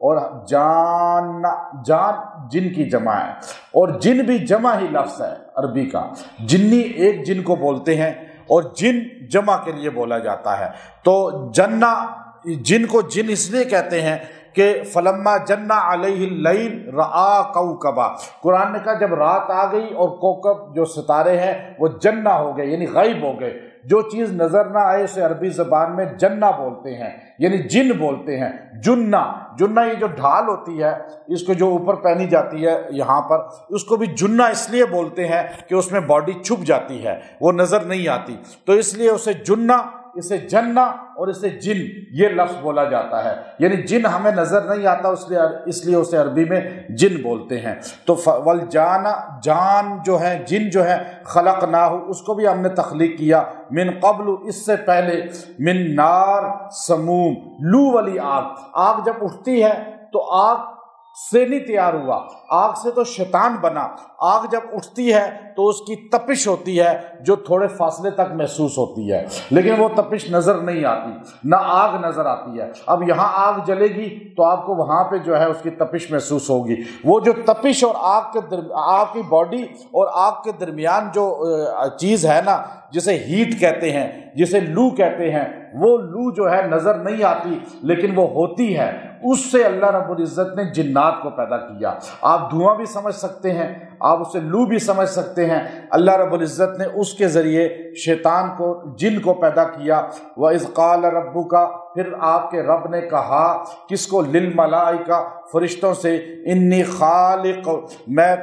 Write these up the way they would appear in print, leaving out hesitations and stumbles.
اور جان، جان جن کی جمع ہے، اور جن بھی جمع ہی لفظ ہے عربی کا، جنی ایک جن کو بولتے ہیں اور جن جمع کے لیے بولا جاتا ہے۔ تو جنہ، جن کو جن اس لیے کہتے ہیں کہ فلما جن علیہ اللیل رآ کوکبا، قرآن نے کہا جب رات آ گئی اور کوکب جو ستارے ہیں وہ جنہ ہو گئے، یعنی غائب ہو گئے۔ جو چیز نظر نہ آئے اسے عربی زبان میں جنہ بولتے ہیں، یعنی جن بولتے ہیں۔ جنہ، جنہ یہ جو ڈھال ہوتی ہے اس کو جو اوپر پہنی جاتی ہے یہاں پر، اس کو بھی جنہ اس لیے بولتے ہیں کہ اس میں باڈی چھپ جاتی ہے، وہ نظر نہیں آتی، تو اس لیے اسے جنہ، اسے جنہ اور اسے جن یہ لفظ بولا جاتا ہے، یعنی جن ہمیں نظر نہیں آتا اس لیے اسے عربی میں جن بولتے ہیں۔ تو والجان، جان جو ہے، جن جو ہے، خلقناہ اس کو بھی ہم نے تخلیق کیا، من قبل اس سے پہلے، من نار سموم، لو والی آگ۔ آگ جب اٹھتی ہے تو آگ سے نہیں تیار ہوا، آگ سے تو شیطان بنا۔ آگ جب اٹھتی ہے تو اس کی تپش ہوتی ہے جو تھوڑے فاصلے تک محسوس ہوتی ہے، لیکن وہ تپش نظر نہیں آتی، نہ آگ نظر آتی ہے۔ اب یہاں آگ جلے گی تو آپ کو وہاں پہ جو ہے اس کی تپش محسوس ہوگی۔ وہ جو تپش اور آگ کی باڈی اور آگ کے درمیان جو چیز ہے نا، جسے ہیٹ کہتے ہیں، جسے لو کہتے ہیں، وہ لو جو ہے نظر نہیں آتی لیکن وہ ہوتی ہے۔ اس سے اللہ رب العزت نے جنات کو پیدا کیا۔ آپ دھواں بھی سمجھ سکتے ہیں، آپ اسے لو بھی سمجھ سکتے ہیں۔ اللہ رب العزت نے اس کے ذریعے شیطان کو، جن کو پیدا کیا۔ وَإِذْ قَالَ رَبُّكَ، پھر آپ کے رب نے کہا، کس کو؟ لِلْمَلَائِكَ، فرشتوں سے، انی خالق، میں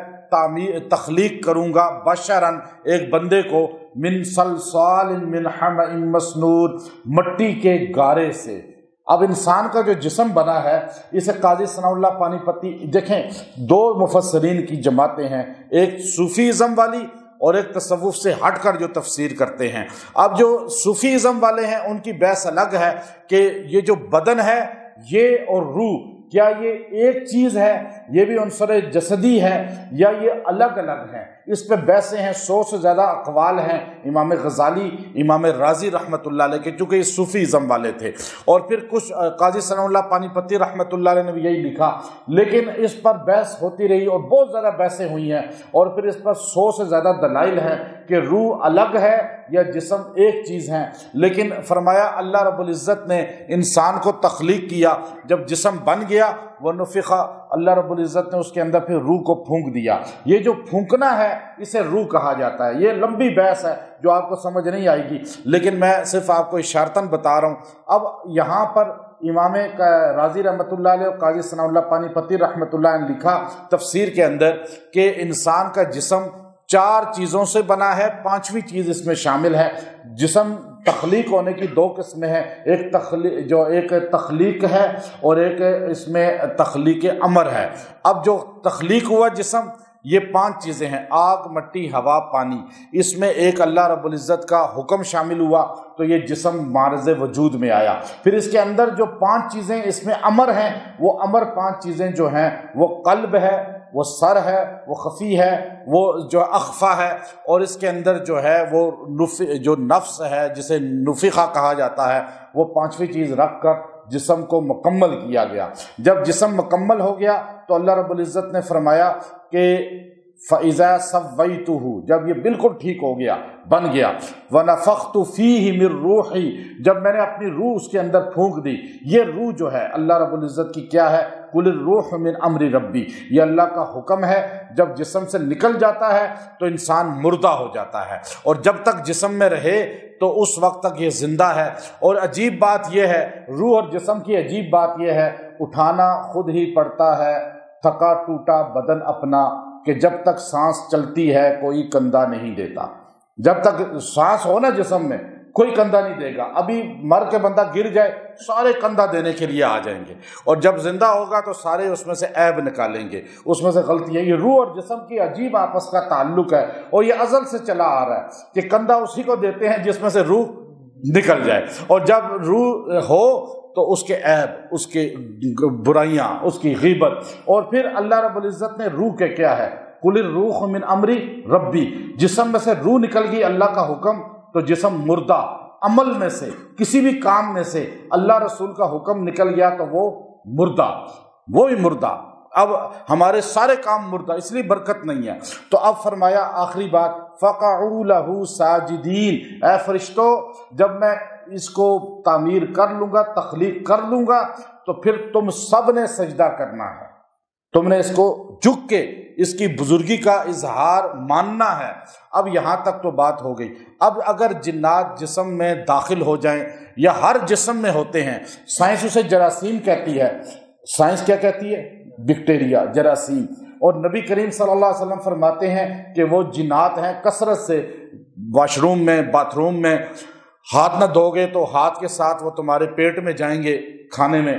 تخلیق کروں گا، بشراً ایک بندے کو، من صلصال من حمأ مسنون، مٹی کے گارے سے۔ اب انسان کا جو جسم بنا ہے اسے قاضی ثناء اللہ پانی پتی، دیکھیں دو مفسرین کی جماعتیں ہیں، ایک صوفی ازم والی اور ایک تصوف سے ہٹ کر جو تفسیر کرتے ہیں۔ اب جو صوفی ازم والے ہیں ان کی بحث الگ ہے کہ یہ جو بدن ہے یہ اور روح، کیا یہ ایک چیز ہے، یہ بھی عنصر جسدی ہے، یا یہ الگ الگ ہیں؟ اس پہ بحثیں ہیں، 100 سے زیادہ اقوال ہیں امام غزالی، امام رازی رحمۃ اللہ علیہ کے، چونکہ یہ صوفی ازم والے تھے، اور پھر کچھ قاضی ثناء اللہ پانی پتی رحمۃ اللہ علیہ نے بھی یہی لکھا، لیکن اس پر بحث ہوتی رہی اور بہت زیادہ بحثیں ہوئی ہیں، اور پھر اس پر 100 سے زیادہ دلائل ہیں کہ روح الگ ہے یا جسم ایک چیز ہے۔ لیکن فرمایا اللہ رب العزت نے انسان کو تخلیق کیا، جب جسم بن گیا وَنُفِخَ، اللہ رب العزت نے اس کے اندر پھر روح کو پھونک دیا۔ یہ جو پھونکنا ہے اسے روح کہا جاتا ہے۔ یہ لمبی بحث ہے جو آپ کو سمجھ نہیں آئے گی، لیکن میں صرف آپ کو اشارتاً بتا رہا ہوں۔ اب یہاں پر امام رازی رحمۃ اللہ علیہ اور قاضی ثناء اللہ پانی پتی رحمۃ اللہ علیہ نے لکھا تفسیر کے اندر کہ انسان کا جسم 4 چیزوں سے بنا ہے، 5ویں چیز اس میں شامل ہے۔ جسم تخلیق ہونے کی 2 قسمیں ہیں، ایک تخلیق ہے اور ایک اس میں تخلیق امر ہے۔ اب جو تخلیق ہوا جسم، یہ 5 چیزیں ہیں، آگ، مٹی، ہوا، پانی۔ اس میں ایک اللہ رب العزت کا حکم شامل ہوا تو یہ جسم معرض وجود میں آیا۔ پھر اس کے اندر جو 5 چیزیں اس میں امر ہیں، وہ امر 5 چیزیں جو ہیں وہ قلب ہے، وہ سر ہے، وہ خفی ہے، وہ جو اخفا ہے، اور اس کے اندر جو ہے وہ جو نفس ہے جسے نفخہ کہا جاتا ہے، وہ 5ویں چیز رکھ کر جسم کو مکمل کیا گیا۔ جب جسم مکمل ہو گیا تو اللہ رب العزت نے فرمایا کہ فَإِذَا سَوَّيْتُهُ، جب یہ بالکل ٹھیک ہو گیا، بن گیا، وَنَفَخْتُ فِيهِ مِن رُوحِي، جب میں نے اپنی روح اس کے اندر پھونک دی۔ یہ روح جو ہے اللہ رب العزت کی کیا ہے؟ قُلِ الرُّوحُ مِنْ أَمْرِ رَبِّي، یہ اللہ کا حکم ہے۔ جب جسم سے نکل جاتا ہے تو انسان مردہ ہو جاتا ہے، اور جب تک جسم میں رہے تو اس وقت تک یہ زندہ ہے۔ اور عجیب بات یہ ہے، روح اور جسم کی عجیب بات یہ ہے، اٹھانا خود ہی پڑتا ہے تھکا ٹوٹا بدن اپنا، کہ جب تک سانس چلتی ہے کوئی کندھا نہیں دیتا۔ جب تک سانس ہو نا جسم میں کوئی کندھا نہیں دے گا۔ ابھی مر کے بندہ گر جائے سارے کندھا دینے کے لیے آ جائیں گے، اور جب زندہ ہوگا تو سارے اس میں سے عیب نکالیں گے، اس میں سے غلطی ہے۔ یہ روح اور جسم کی عجیب آپس کا تعلق ہے، اور یہ ازل سے چلا آ رہا ہے کہ کندھا اسی کو دیتے ہیں جس میں سے روح نکل جائے، اور جب روح ہو تو اس کے عیب، اس کے برائیاں، اس کی غیبت۔ اور پھر اللہ رب العزت نے روح کے کیا ہے؟ قُلِ الرُّوحُ مِنْ أَمْرِ رَبِّي، جسم میں سے روح نکل گئی اللہ کا حکم تو جسم مردہ، عمل میں سے کسی بھی کام میں سے اللہ رسول کا حکم نکل گیا تو وہ مردہ۔ وہی مردہ، اب ہمارے سارے کام مردہ، اس لیے برکت نہیں ہے۔ تو اب فرمایا آخری بات، فَقَعُوا لَهُ سَاجِدِينَ، اے فرشتوں جب میں اس کو تعمیر کر لوں گا، تخلیق کر لوں گا، تو پھر تم سب نے سجدہ کرنا ہے، تم نے اس کو جھک کے اس کی بزرگی کا اظہار ماننا ہے۔ اب یہاں تک تو بات ہو گئی۔ اب اگر جنات جسم میں داخل ہو جائیں یا ہر جسم میں ہوتے ہیں، سائنس اسے جراثیم کہتی ہے، سائنس کیا کہتی ہے؟ بیکٹیریا، جراثیم۔ اور نبی کریم صلی اللہ علیہ وسلم فرماتے ہیں کہ وہ جنات ہیں کثرت سے، واش روم میں، باتھ روم میں ہاتھ نہ دھو گے تو ہاتھ کے ساتھ وہ تمہارے پیٹ میں جائیں گے کھانے میں،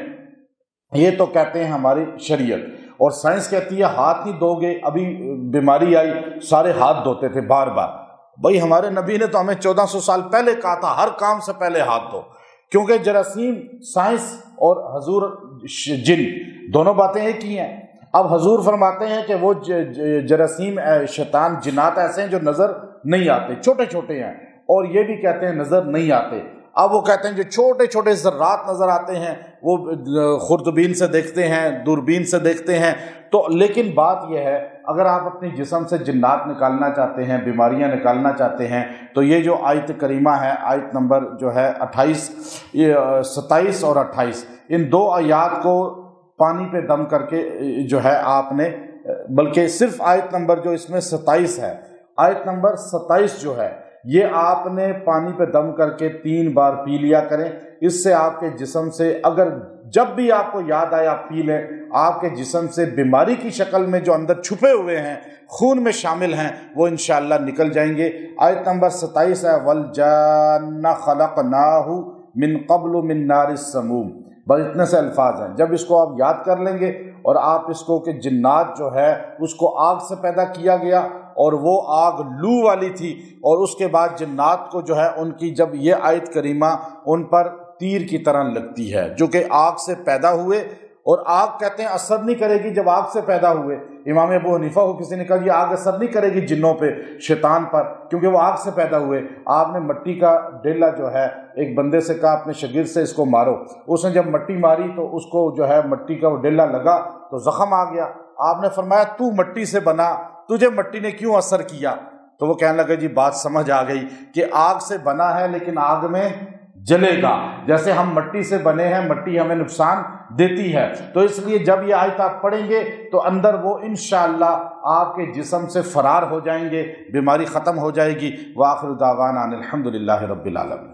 یہ تو کہتے ہیں ہماری شریعت۔ اور سائنس کہتی ہے ہاتھ نہیں دھو گے، ابھی بیماری آئی سارے ہاتھ دھوتے تھے بار بار، بھائی ہمارے نبی نے تو ہمیں 1400 سال پہلے کہا تھا ہر کام سے پہلے ہاتھ دھو، کیونکہ جراثیم، سائنس اور حضور جن دونوں باتیں ایک ہی ہیں۔ اب حضور فرماتے ہیں کہ وہ جراثیم، شیطان، جنات ایسے ہیں جو نظر نہیں آتے، چھوٹے چھوٹے ہیں، اور یہ بھی کہتے ہیں نظر نہیں آتے۔ اب وہ کہتے ہیں جو چھوٹے چھوٹے ذرات نظر آتے ہیں وہ خوردبین سے دیکھتے ہیں، دوربین سے دیکھتے ہیں۔ تو لیکن بات یہ ہے اگر آپ اپنی جسم سے جنات نکالنا چاہتے ہیں، بیماریاں نکالنا چاہتے ہیں، تو یہ جو آیت کریمہ ہے، آیت نمبر جو ہے 27 اور 28، ان دو آیات کو پانی پہ دم کر کے جو ہے آپ نے، بلکہ صرف آیت نمبر جو اس میں 27 ہے، آیت نمبر 27 جو ہے یہ آپ نے پانی پہ دم کر کے 3 بار پی لیا کریں۔ اس سے آپ کے جسم سے، اگر جب بھی آپ کو یاد آئے آپ پی لیں، آپ کے جسم سے بیماری کی شکل میں جو اندر چھپے ہوئے ہیں، خون میں شامل ہیں، وہ انشاءاللہ نکل جائیں گے۔ آیت نمبر 27 ہے، وَالْجَانَّ خَلَقْنَاهُ مِن قَبْلُ مِن نَارِ السَّمُومِ، بس اتنے سے الفاظ ہیں۔ جب اس کو آپ یاد کر لیں گے اور آپ اس کو کہ جنات جو ہے اس کو آگ سے پیدا کیا گیا، اور وہ آگ لو والی تھی، اور اس کے بعد جنات کو جو ہے ان کی، جب یہ آیت کریمہ ان پر تیر کی طرح لگتی ہے، جو کہ آگ سے پیدا ہوئے، اور آگ کہتے ہیں اثر نہیں کرے گی جب آگ سے پیدا ہوئے۔ امام ابو حنیفہ کو کسی نے کہا یہ آگ اثر نہیں کرے گی جنوں پہ، شیطان پر، کیونکہ وہ آگ سے پیدا ہوئے۔ آپ نے مٹی کا ڈیلا جو ہے، ایک بندے سے کہا اپنے شاگرد سے اس کو مارو، اس نے جب مٹی ماری تو اس کو جو ہے مٹی کا وہ ڈیلا لگا تو زخم آ گیا۔ آپ نے فرمایا تو مٹی سے بنا، تجھے مٹی نے کیوں اثر کیا؟ تو وہ کہنے لگا جی بات سمجھ آ گئی کہ آگ سے بنا ہے لیکن آگ میں جلے گا، جیسے ہم مٹی سے بنے ہیں، مٹی ہمیں نقصان دیتی ہے۔ تو اس لیے جب یہ آیت آپ پڑھیں گے تو اندر وہ انشاءاللہ آپ کے جسم سے فرار ہو جائیں گے، بیماری ختم ہو جائے گی۔ وآخر دعوانا ان الحمدللہ رب العالمین۔